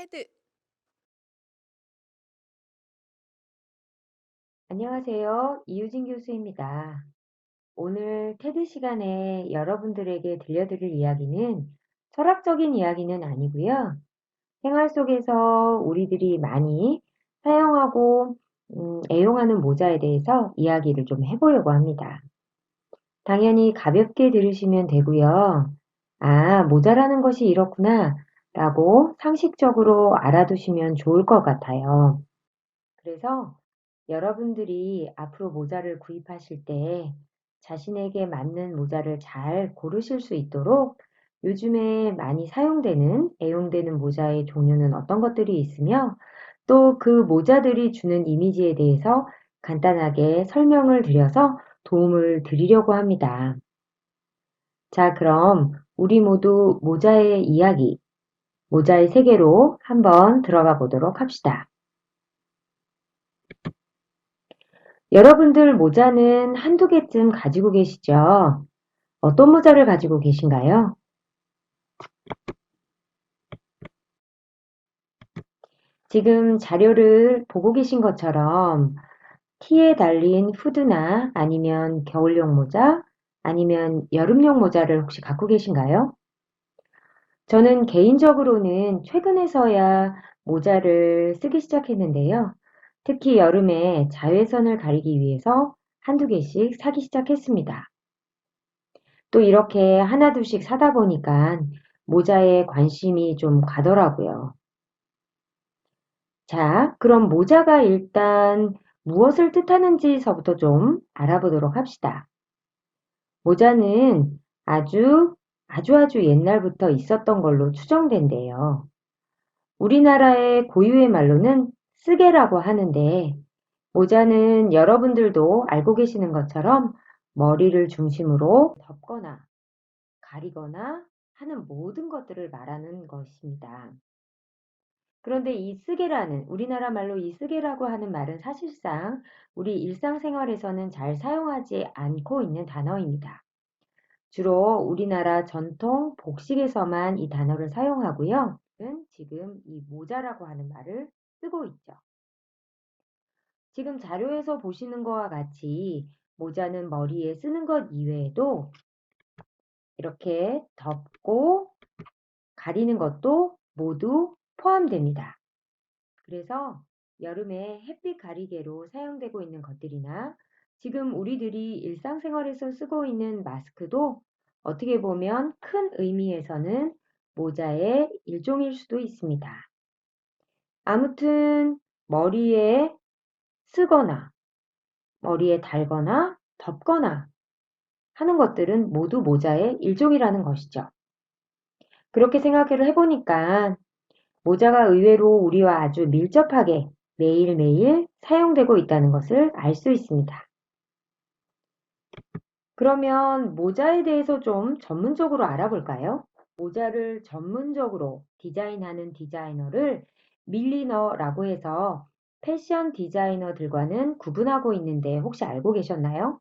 테드. 안녕하세요. 이유진 교수입니다. 오늘 테드 시간에 여러분들에게 들려드릴 이야기는 철학적인 이야기는 아니고요. 생활 속에서 우리들이 많이 사용하고 애용하는 모자에 대해서 이야기를 좀 해보려고 합니다. 당연히 가볍게 들으시면 되고요. 아, 모자라는 것이 이렇구나 라고 상식적으로 알아두시면 좋을 것 같아요. 그래서 여러분들이 앞으로 모자를 구입하실 때 자신에게 맞는 모자를 잘 고르실 수 있도록 요즘에 많이 사용되는, 애용되는 모자의 종류는 어떤 것들이 있으며 또 그 모자들이 주는 이미지에 대해서 간단하게 설명을 드려서 도움을 드리려고 합니다. 자, 그럼 우리 모두 모자의 이야기, 모자의 세계로 한번 들어가 보도록 합시다. 여러분들 모자는 한두 개쯤 가지고 계시죠? 어떤 모자를 가지고 계신가요? 지금 자료를 보고 계신 것처럼 티에 달린 후드나 아니면 겨울용 모자, 아니면 여름용 모자를 혹시 갖고 계신가요? 저는 개인적으로는 최근에서야 모자를 쓰기 시작했는데요. 특히 여름에 자외선을 가리기 위해서 한두 개씩 사기 시작했습니다. 또 이렇게 하나둘씩 사다 보니까 모자에 관심이 좀 가더라고요. 자, 그럼 모자가 일단 무엇을 뜻하는지서부터 좀 알아보도록 합시다. 모자는 아주 옛날부터 있었던 걸로 추정된대요. 우리나라의 고유의 말로는 쓰개라고 하는데, 모자는 여러분들도 알고 계시는 것처럼 머리를 중심으로 덮거나 가리거나 하는 모든 것들을 말하는 것입니다. 그런데 이 쓰개라는, 우리나라 말로 이 쓰개라고 하는 말은 사실상 우리 일상생활에서는 잘 사용하지 않고 있는 단어입니다. 주로 우리나라 전통 복식에서만 이 단어를 사용하고요. 지금 이 모자라고 하는 말을 쓰고 있죠. 지금 자료에서 보시는 것과 같이 모자는 머리에 쓰는 것 이외에도 이렇게 덮고 가리는 것도 모두 포함됩니다. 그래서 여름에 햇빛 가리개로 사용되고 있는 것들이나 지금 우리들이 일상생활에서 쓰고 있는 마스크도 어떻게 보면 큰 의미에서는 모자의 일종일 수도 있습니다. 아무튼 머리에 쓰거나 머리에 달거나 덮거나 하는 것들은 모두 모자의 일종이라는 것이죠. 그렇게 생각을 해보니까 모자가 의외로 우리와 아주 밀접하게 매일매일 사용되고 있다는 것을 알 수 있습니다. 그러면 모자에 대해서 좀 전문적으로 알아볼까요? 모자를 전문적으로 디자인하는 디자이너를 밀리너라고 해서 패션 디자이너들과는 구분하고 있는데 혹시 알고 계셨나요?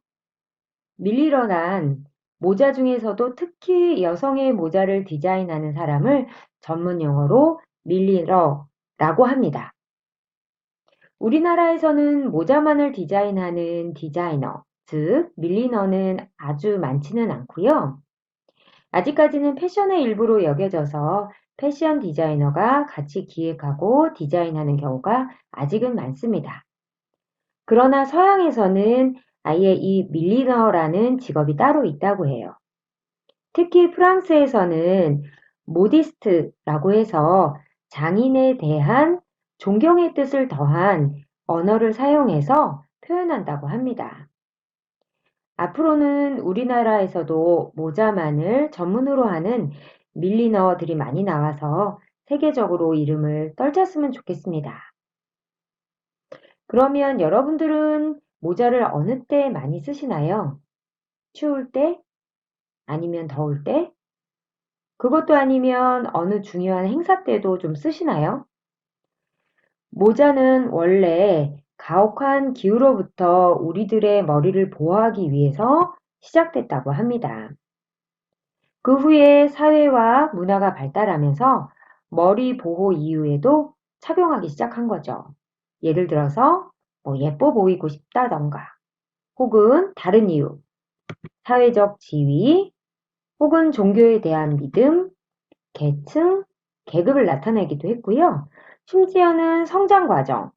밀리너란 모자 중에서도 특히 여성의 모자를 디자인하는 사람을 전문 용어로 밀리너라고 합니다. 우리나라에서는 모자만을 디자인하는 디자이너, 즉 밀리너는 아주 많지는 않고요. 아직까지는 패션의 일부로 여겨져서 패션 디자이너가 같이 기획하고 디자인하는 경우가 아직은 많습니다. 그러나 서양에서는 아예 이 밀리너라는 직업이 따로 있다고 해요. 특히 프랑스에서는 모디스트라고 해서 장인에 대한 존경의 뜻을 더한 언어를 사용해서 표현한다고 합니다. 앞으로는 우리나라에서도 모자만을 전문으로 하는 밀리너들이 많이 나와서 세계적으로 이름을 떨쳤으면 좋겠습니다. 그러면 여러분들은 모자를 어느 때 많이 쓰시나요? 추울 때? 아니면 더울 때? 그것도 아니면 어느 중요한 행사 때도 좀 쓰시나요? 모자는 원래 가혹한 기후로부터 우리들의 머리를 보호하기 위해서 시작됐다고 합니다. 그 후에 사회와 문화가 발달하면서 머리 보호 이유에도 착용하기 시작한 거죠. 예를 들어서 예뻐 보이고 싶다던가 혹은 다른 이유, 사회적 지위 혹은 종교에 대한 믿음, 계층, 계급을 나타내기도 했고요. 심지어는 성장 과정,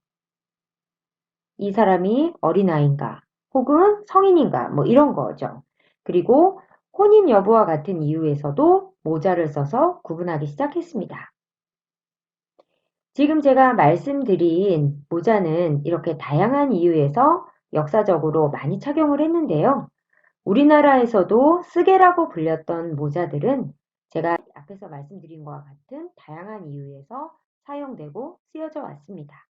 이 사람이 어린아이인가 혹은 성인인가 이런 거죠. 그리고 혼인 여부와 같은 이유에서도 모자를 써서 구분하기 시작했습니다. 지금 제가 말씀드린 모자는 이렇게 다양한 이유에서 역사적으로 많이 착용을 했는데요. 우리나라에서도 쓰개라고 불렸던 모자들은 제가 앞에서 말씀드린 것과 같은 다양한 이유에서 사용되고 쓰여져 왔습니다.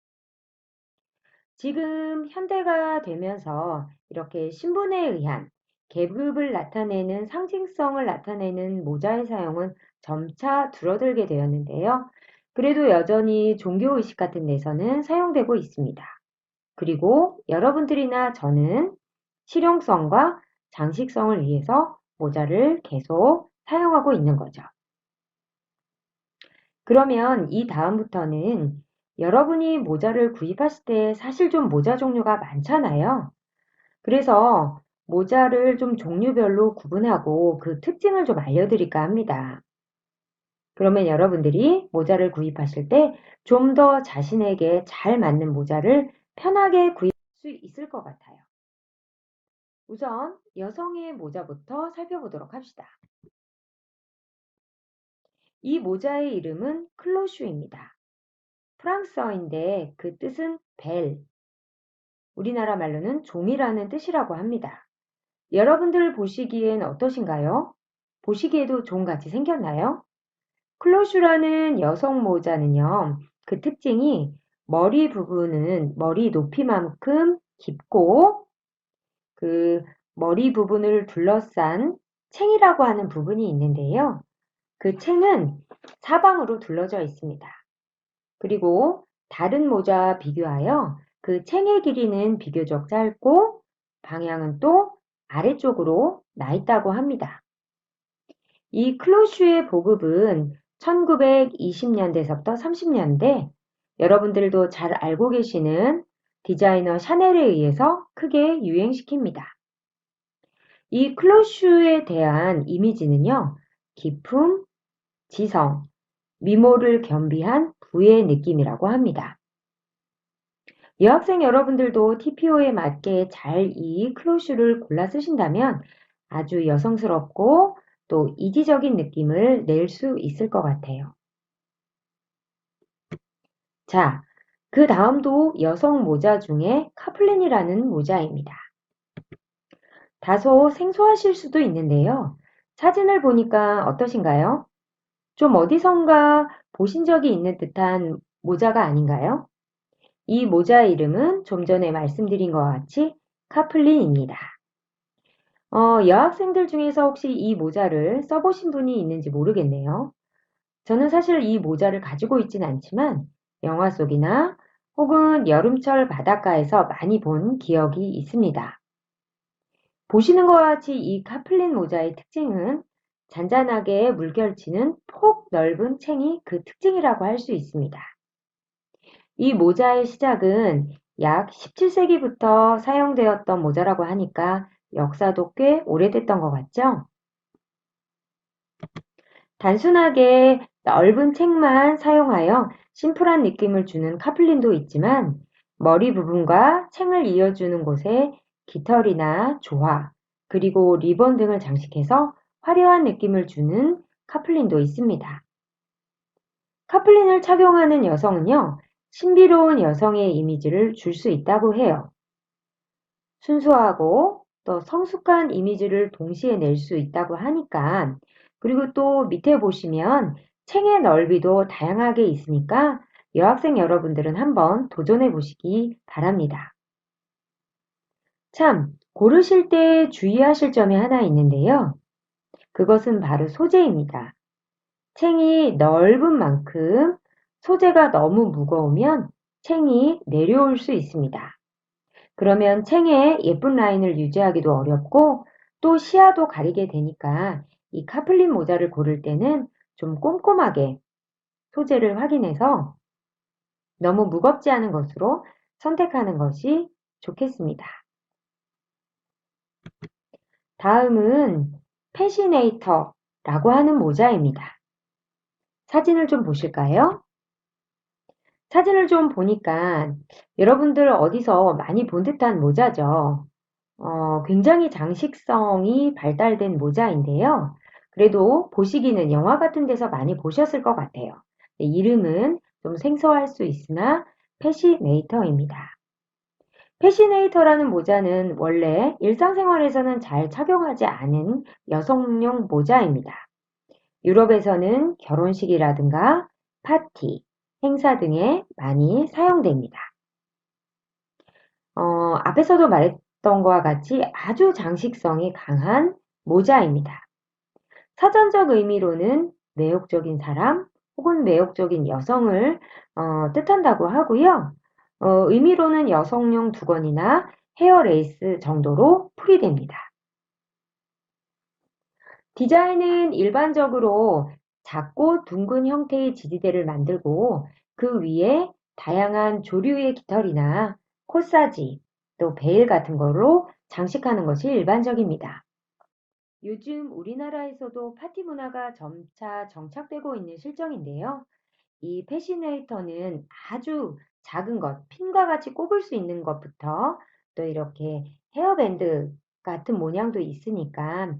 지금 현대가 되면서 이렇게 신분에 의한 계급을 나타내는 상징성을 나타내는 모자의 사용은 점차 줄어들게 되었는데요. 그래도 여전히 종교의식 같은 데서는 사용되고 있습니다. 그리고 여러분들이나 저는 실용성과 장식성을 위해서 모자를 계속 사용하고 있는 거죠. 그러면 이 다음부터는 여러분이 모자를 구입하실 때 사실 좀 모자 종류가 많잖아요. 그래서 모자를 좀 종류별로 구분하고 그 특징을 좀 알려드릴까 합니다. 그러면 여러분들이 모자를 구입하실 때 좀 더 자신에게 잘 맞는 모자를 편하게 구입할 수 있을 것 같아요. 우선 여성의 모자부터 살펴보도록 합시다. 이 모자의 이름은 클로슈입니다. 프랑스어인데 그 뜻은 벨, 우리나라 말로는 종이라는 뜻이라고 합니다. 여러분들 보시기엔 어떠신가요? 보시기에도 종같이 생겼나요? 클로슈라는 여성 모자는요, 그 특징이 머리 부분은 머리 높이만큼 깊고 그 머리 부분을 둘러싼 챙이라고 하는 부분이 있는데요. 그 챙은 사방으로 둘러져 있습니다. 그리고 다른 모자와 비교하여 그 챙의 길이는 비교적 짧고 방향은 또 아래쪽으로 나 있다고 합니다. 이 클로슈의 보급은 1920년대서부터 30년대 여러분들도 잘 알고 계시는 디자이너 샤넬에 의해서 크게 유행시킵니다. 이 클로슈에 대한 이미지는요, 기품, 지성, 미모를 겸비한 부의 느낌이라고 합니다. 여학생 여러분들도 TPO에 맞게 잘 이 클로슈를 골라 쓰신다면 아주 여성스럽고 또 이지적인 느낌을 낼 수 있을 것 같아요. 자, 그 다음도 여성 모자 중에 카플린이라는 모자입니다. 다소 생소하실 수도 있는데요. 사진을 보니까 어떠신가요? 좀 어디선가 보신 적이 있는 듯한 모자가 아닌가요? 이 모자 이름은 좀 전에 말씀드린 것과 같이 카플린입니다. 여학생들 중에서 혹시 이 모자를 써보신 분이 있는지 모르겠네요. 저는 사실 이 모자를 가지고 있진 않지만 영화 속이나 혹은 여름철 바닷가에서 많이 본 기억이 있습니다. 보시는 것과 같이 이 카플린 모자의 특징은 잔잔하게 물결치는 폭 넓은 챙이 그 특징이라고 할 수 있습니다. 이 모자의 시작은 약 17세기부터 사용되었던 모자라고 하니까 역사도 꽤 오래됐던 것 같죠? 단순하게 넓은 책만 사용하여 심플한 느낌을 주는 카플린도 있지만 머리 부분과 챙을 이어주는 곳에 깃털이나 조화, 그리고 리본 등을 장식해서 화려한 느낌을 주는 카플린도 있습니다. 카플린을 착용하는 여성은요, 신비로운 여성의 이미지를 줄 수 있다고 해요. 순수하고 또 성숙한 이미지를 동시에 낼 수 있다고 하니까 그리고 또 밑에 보시면 챙의 넓이도 다양하게 있으니까 여학생 여러분들은 한번 도전해 보시기 바랍니다. 참, 고르실 때 주의하실 점이 하나 있는데요. 그것은 바로 소재입니다. 챙이 넓은 만큼 소재가 너무 무거우면 챙이 내려올 수 있습니다. 그러면 챙의 예쁜 라인을 유지하기도 어렵고 또 시야도 가리게 되니까 이 카플린 모자를 고를 때는 좀 꼼꼼하게 소재를 확인해서 너무 무겁지 않은 것으로 선택하는 것이 좋겠습니다. 다음은 패시네이터라고 하는 모자입니다. 사진을 좀 보실까요? 사진을 좀 보니까 여러분들 어디서 많이 본 듯한 모자죠. 굉장히 장식성이 발달된 모자인데요. 그래도 보시기는 영화 같은 데서 많이 보셨을 것 같아요. 네, 이름은 좀 생소할 수 있으나 패시네이터입니다. 패시네이터라는 모자는 원래 일상생활에서는 잘 착용하지 않은 여성용 모자입니다. 유럽에서는 결혼식이라든가 파티, 행사 등에 많이 사용됩니다. 앞에서도 말했던 것과 같이 아주 장식성이 강한 모자입니다. 사전적 의미로는 매혹적인 사람 혹은 매혹적인 여성을 뜻한다고 하고요. 의미로는 여성용 두건이나 헤어레이스 정도로 풀이됩니다. 디자인은 일반적으로 작고 둥근 형태의 지지대를 만들고 그 위에 다양한 조류의 깃털이나 코사지, 또 베일 같은 걸로 장식하는 것이 일반적입니다. 요즘 우리나라에서도 파티 문화가 점차 정착되고 있는 실정인데요. 이 패시네이터는 아주 작은 것, 핀과 같이 꼽을 수 있는 것부터 또 이렇게 헤어밴드 같은 모양도 있으니까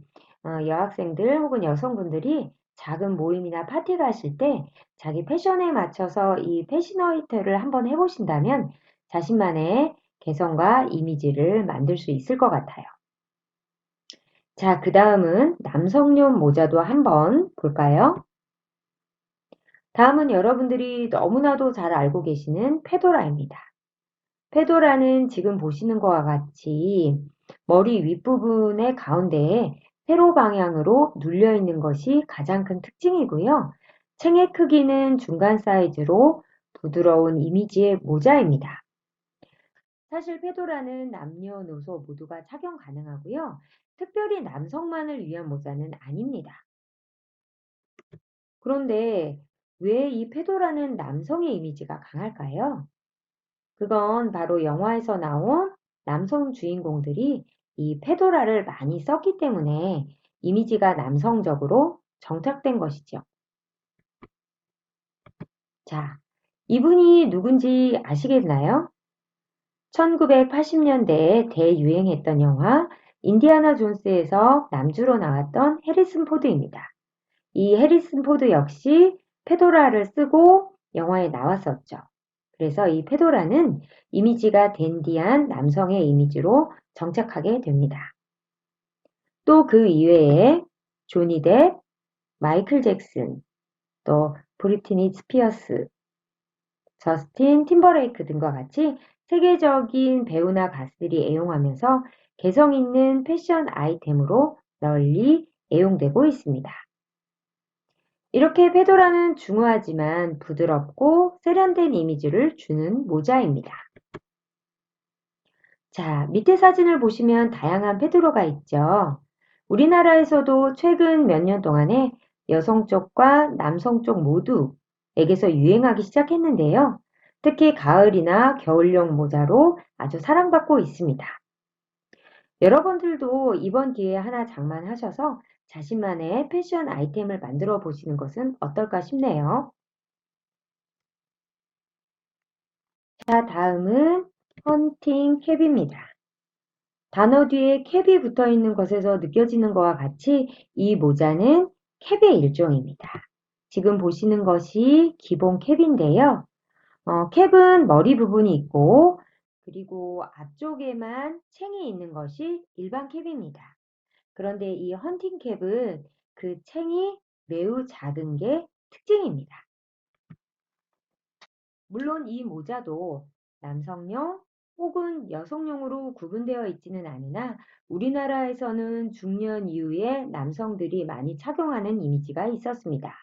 여학생들 혹은 여성분들이 작은 모임이나 파티 가실 때 자기 패션에 맞춰서 이 패시네이터를 한번 해보신다면 자신만의 개성과 이미지를 만들 수 있을 것 같아요. 자, 그 다음은 남성용 모자도 한번 볼까요? 다음은 여러분들이 너무나도 잘 알고 계시는 페도라입니다. 페도라는 지금 보시는 것과 같이 머리 윗부분의 가운데에 세로 방향으로 눌려 있는 것이 가장 큰 특징이고요. 챙의 크기는 중간 사이즈로 부드러운 이미지의 모자입니다. 사실 페도라는 남녀노소 모두가 착용 가능하고요. 특별히 남성만을 위한 모자는 아닙니다. 그런데 왜 이 페도라는 남성의 이미지가 강할까요? 그건 바로 영화에서 나온 남성 주인공들이 이 페도라를 많이 썼기 때문에 이미지가 남성적으로 정착된 것이죠. 자, 이분이 누군지 아시겠나요? 1980년대에 대유행했던 영화 인디아나 존스에서 남주로 나왔던 해리슨 포드입니다. 이 해리슨 포드 역시 페도라를 쓰고 영화에 나왔었죠. 그래서 이 페도라는 이미지가 댄디한 남성의 이미지로 정착하게 됩니다. 또 그 이외에 조니 뎁, 마이클 잭슨, 또 브리트니 스피어스, 저스틴 팀버레이크 등과 같이 세계적인 배우나 가수들이 애용하면서 개성 있는 패션 아이템으로 널리 애용되고 있습니다. 이렇게 페도라는 중후하지만 부드럽고 세련된 이미지를 주는 모자입니다. 자, 밑에 사진을 보시면 다양한 페도라가 있죠. 우리나라에서도 최근 몇 년 동안에 여성 쪽과 남성 쪽 모두에게서 유행하기 시작했는데요. 특히 가을이나 겨울용 모자로 아주 사랑받고 있습니다. 여러분들도 이번 기회에 하나 장만하셔서 자신만의 패션 아이템을 만들어 보시는 것은 어떨까 싶네요. 자, 다음은 헌팅 캡입니다. 단어 뒤에 캡이 붙어 있는 것에서 느껴지는 것과 같이 이 모자는 캡의 일종입니다. 지금 보시는 것이 기본 캡인데요. 캡은 머리 부분이 있고 그리고 앞쪽에만 챙이 있는 것이 일반 캡입니다. 그런데 이 헌팅 캡은 그 챙이 매우 작은 게 특징입니다. 물론 이 모자도 남성용 혹은 여성용으로 구분되어 있지는 않으나 우리나라에서는 중년 이후에 남성들이 많이 착용하는 이미지가 있었습니다.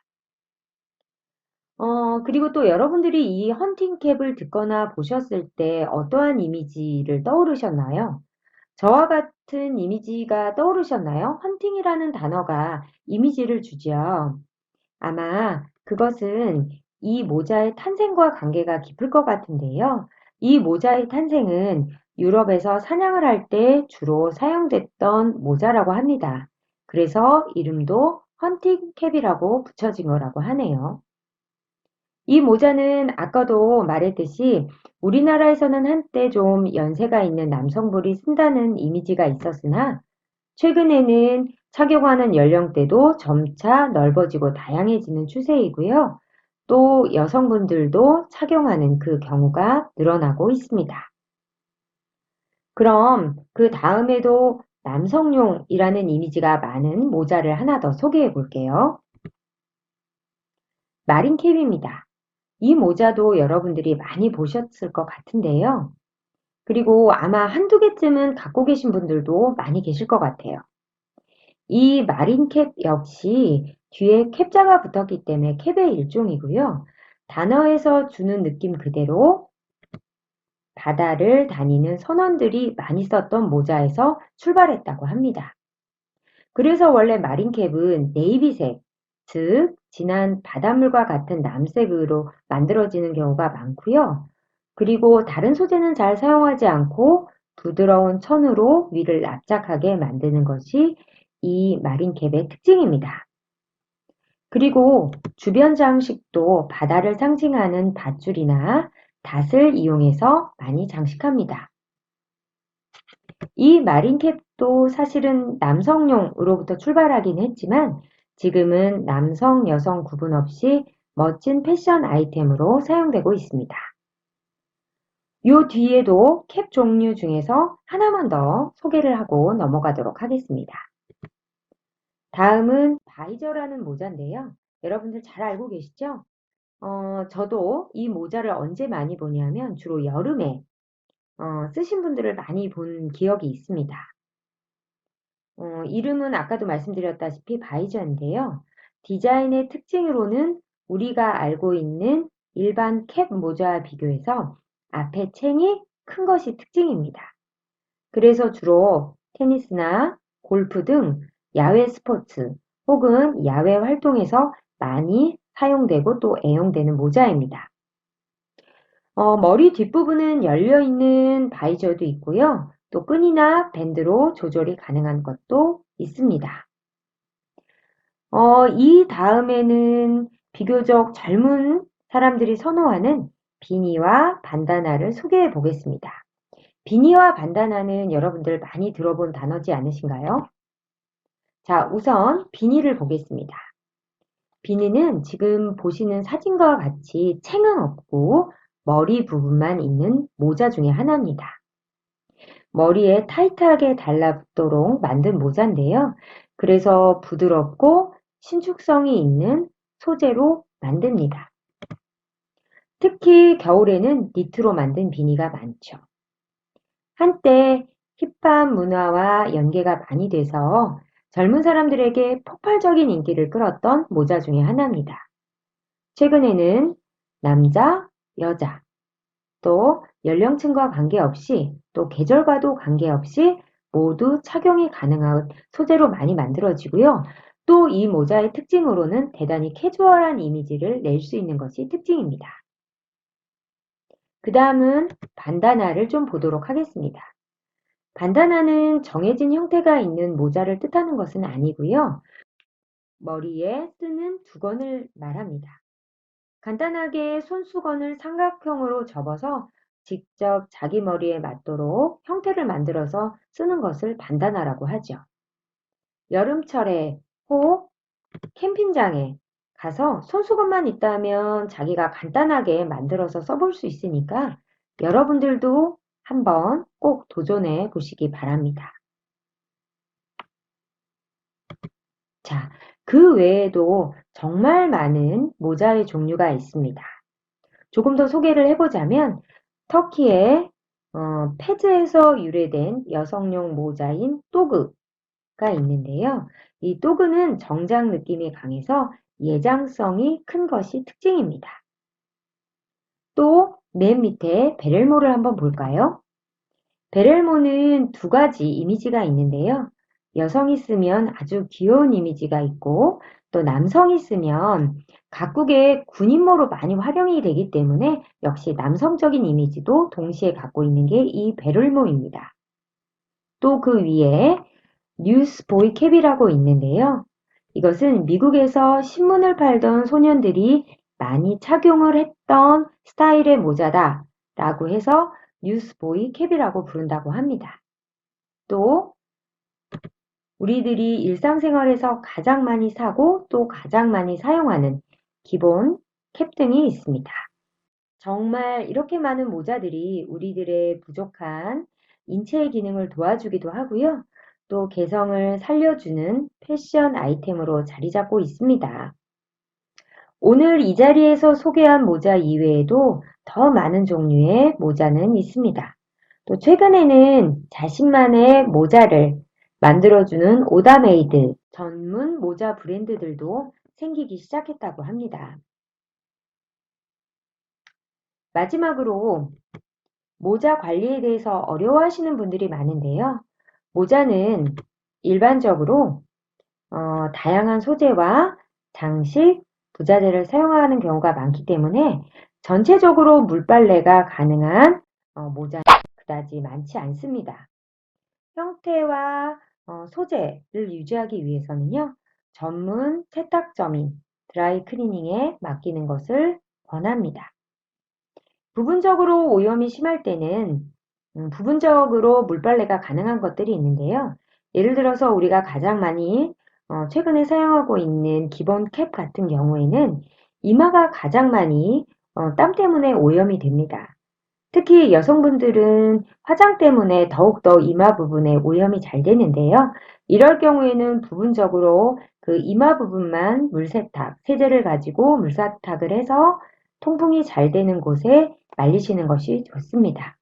그리고 또 여러분들이 이 헌팅캡을 듣거나 보셨을 때 어떠한 이미지를 떠오르셨나요? 저와 같은 이미지가 떠오르셨나요? 헌팅이라는 단어가 이미지를 주죠. 아마 그것은 이 모자의 탄생과 관계가 깊을 것 같은데요. 이 모자의 탄생은 유럽에서 사냥을 할 때 주로 사용됐던 모자라고 합니다. 그래서 이름도 헌팅 캡이라고 붙여진 거라고 하네요. 이 모자는 아까도 말했듯이 우리나라에서는 한때 좀 연세가 있는 남성분이 쓴다는 이미지가 있었으나 최근에는 착용하는 연령대도 점차 넓어지고 다양해지는 추세이고요. 또 여성분들도 착용하는 그 경우가 늘어나고 있습니다. 그럼 그 다음에도 남성용이라는 이미지가 많은 모자를 하나 더 소개해 볼게요. 마린캡입니다. 이 모자도 여러분들이 많이 보셨을 것 같은데요. 그리고 아마 한두 개쯤은 갖고 계신 분들도 많이 계실 것 같아요. 이 마린캡 역시 뒤에 캡자가 붙었기 때문에 캡의 일종이고요. 단어에서 주는 느낌 그대로 바다를 다니는 선원들이 많이 썼던 모자에서 출발했다고 합니다. 그래서 원래 마린캡은 네이비색, 즉 진한 바닷물과 같은 남색으로 만들어지는 경우가 많고요. 그리고 다른 소재는 잘 사용하지 않고 부드러운 천으로 위를 납작하게 만드는 것이 이 마린캡의 특징입니다. 그리고 주변 장식도 바다를 상징하는 밧줄이나 닷을 이용해서 많이 장식합니다. 이 마린캡도 사실은 남성용으로부터 출발하긴 했지만 지금은 남성, 여성 구분 없이 멋진 패션 아이템으로 사용되고 있습니다. 요 뒤에도 캡 종류 중에서 하나만 더 소개를 하고 넘어가도록 하겠습니다. 다음은 바이저라는 모자인데요. 여러분들 잘 알고 계시죠? 저도 이 모자를 언제 많이 보냐면 주로 여름에 쓰신 분들을 많이 본 기억이 있습니다. 이름은 아까도 말씀드렸다시피 바이저인데요. 디자인의 특징으로는 우리가 알고 있는 일반 캡 모자와 비교해서 앞에 챙이 큰 것이 특징입니다. 그래서 주로 테니스나 골프 등 야외 스포츠 혹은 야외 활동에서 많이 사용되고 또 애용되는 모자입니다. 머리 뒷부분은 열려있는 바이저도 있고요. 또 끈이나 밴드로 조절이 가능한 것도 있습니다. 이 다음에는 비교적 젊은 사람들이 선호하는 비니와 반다나를 소개해 보겠습니다. 비니와 반다나는 여러분들 많이 들어본 단어지 않으신가요? 자, 우선 비니를 보겠습니다. 비니는 지금 보시는 사진과 같이 챙은 없고 머리 부분만 있는 모자 중에 하나입니다. 머리에 타이트하게 달라붙도록 만든 모자인데요. 그래서 부드럽고 신축성이 있는 소재로 만듭니다. 특히 겨울에는 니트로 만든 비니가 많죠. 한때 힙합 문화와 연계가 많이 돼서 젊은 사람들에게 폭발적인 인기를 끌었던 모자 중에 하나입니다. 최근에는 남자, 여자, 또 연령층과 관계없이 또 계절과도 관계없이 모두 착용이 가능한 소재로 많이 만들어지고요. 또 이 모자의 특징으로는 대단히 캐주얼한 이미지를 낼 수 있는 것이 특징입니다. 그 다음은 반다나를 좀 보도록 하겠습니다. 반다나는 정해진 형태가 있는 모자를 뜻하는 것은 아니고요. 머리에 쓰는 두건을 말합니다. 간단하게 손수건을 삼각형으로 접어서 직접 자기 머리에 맞도록 형태를 만들어서 쓰는 것을 반다나라고 하죠. 여름철에 혹 캠핑장에 가서 손수건만 있다면 자기가 간단하게 만들어서 써볼 수 있으니까 여러분들도 한번 꼭 도전해 보시기 바랍니다. 자, 그 외에도 정말 많은 모자의 종류가 있습니다. 조금 더 소개를 해보자면 터키의 페즈에서 유래된 여성용 모자인 또그가 있는데요. 이 또그는 정장 느낌이 강해서 예장성이 큰 것이 특징입니다. 또 맨 밑에 베렐모를 한번 볼까요? 베렐모는 두 가지 이미지가 있는데요. 여성이 쓰면 아주 귀여운 이미지가 있고 또 남성이 쓰면 각국의 군인모로 많이 활용이 되기 때문에 역시 남성적인 이미지도 동시에 갖고 있는 게 이 베롤모입니다. 또 그 위에 뉴스보이 캡이라고 있는데요. 이것은 미국에서 신문을 팔던 소년들이 많이 착용을 했던 스타일의 모자다 라고 해서 뉴스보이 캡이라고 부른다고 합니다. 또 우리들이 일상생활에서 가장 많이 사고 또 가장 많이 사용하는 기본 캡 등이 있습니다. 정말 이렇게 많은 모자들이 우리들의 부족한 인체의 기능을 도와주기도 하고요. 또 개성을 살려주는 패션 아이템으로 자리 잡고 있습니다. 오늘 이 자리에서 소개한 모자 이외에도 더 많은 종류의 모자는 있습니다. 또 최근에는 자신만의 모자를 만들어주는 오다메이드 전문 모자 브랜드들도 생기기 시작했다고 합니다. 마지막으로 모자 관리에 대해서 어려워하시는 분들이 많은데요. 모자는 일반적으로 다양한 소재와 장식, 부자재를 사용하는 경우가 많기 때문에 전체적으로 물빨래가 가능한 모자는 그다지 많지 않습니다. 형태와 소재를 유지하기 위해서는요. 전문 세탁점인 드라이 클리닝에 맡기는 것을 권합니다. 부분적으로 오염이 심할 때는 부분적으로 물빨래가 가능한 것들이 있는데요. 예를 들어서 우리가 가장 많이 최근에 사용하고 있는 기본 캡 같은 경우에는 이마가 가장 많이 땀 때문에 오염이 됩니다. 특히 여성분들은 화장 때문에 더욱더 이마 부분에 오염이 잘 되는데요. 이럴 경우에는 부분적으로 그 이마 부분만 물세탁, 세제를 가지고 물세탁을 해서 통풍이 잘 되는 곳에 말리시는 것이 좋습니다.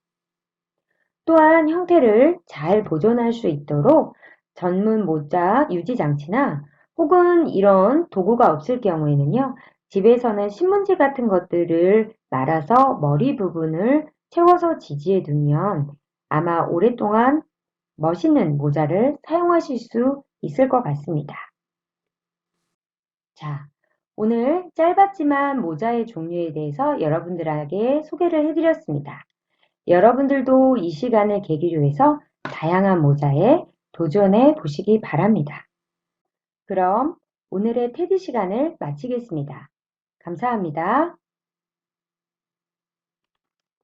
또한 형태를 잘 보존할 수 있도록 전문 모자 유지 장치나 혹은 이런 도구가 없을 경우에는요. 집에서는 신문지 같은 것들을 말아서 머리 부분을 채워서 지지해 두면 아마 오랫동안 멋있는 모자를 사용하실 수 있을 것 같습니다. 자, 오늘 짧았지만 모자의 종류에 대해서 여러분들에게 소개를 해드렸습니다. 여러분들도 이 시간을 계기로 해서 다양한 모자에 도전해 보시기 바랍니다. 그럼 오늘의 테디 시간을 마치겠습니다. 감사합니다.